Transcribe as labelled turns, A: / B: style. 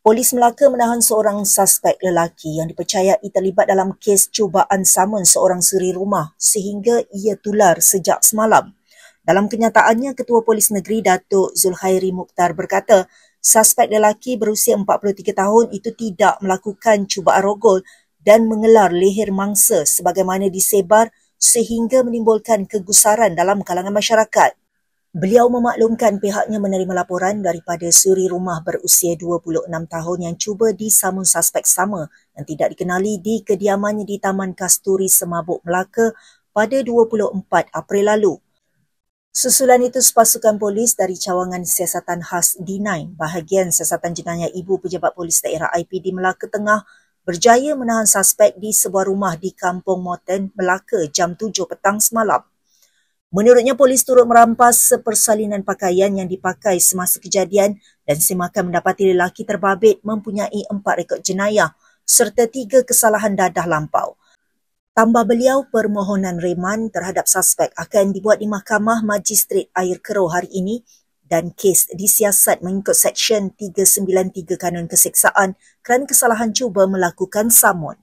A: Polis Melaka menahan seorang suspek lelaki yang dipercayai terlibat dalam kes cubaan samun seorang suri rumah sehingga ia tular sejak semalam. Dalam kenyataannya, Ketua Polis Negeri Datuk Zulkhairi Mukhtar berkata, suspek lelaki berusia 43 tahun itu tidak melakukan cubaan rogol dan mengelar leher mangsa sebagaimana disebar sehingga menimbulkan kegusaran dalam kalangan masyarakat. Beliau memaklumkan pihaknya menerima laporan daripada suri rumah berusia 26 tahun yang cuba disamun suspek sama yang tidak dikenali di kediamannya di Taman Kasturi Semabuk, Melaka pada 24 April lalu. Susulan itu, pasukan polis dari Cawangan Siasatan Khas D9, bahagian Siasatan Jenayah Ibu Pejabat Polis Daerah IPD Melaka Tengah berjaya menahan suspek di sebuah rumah di Kampung Moten, Melaka jam 7 petang semalam. Menurutnya, polis turut merampas sepersalinan pakaian yang dipakai semasa kejadian dan semakan mendapati lelaki terbabit mempunyai 4 rekod jenayah serta 3 kesalahan dadah lampau. Tambah beliau, permohonan reman terhadap suspek akan dibuat di Mahkamah Magistrate Air Keroh hari ini dan kes disiasat mengikut Seksyen 393 Kanun Keseksaan kerana kesalahan cuba melakukan samun.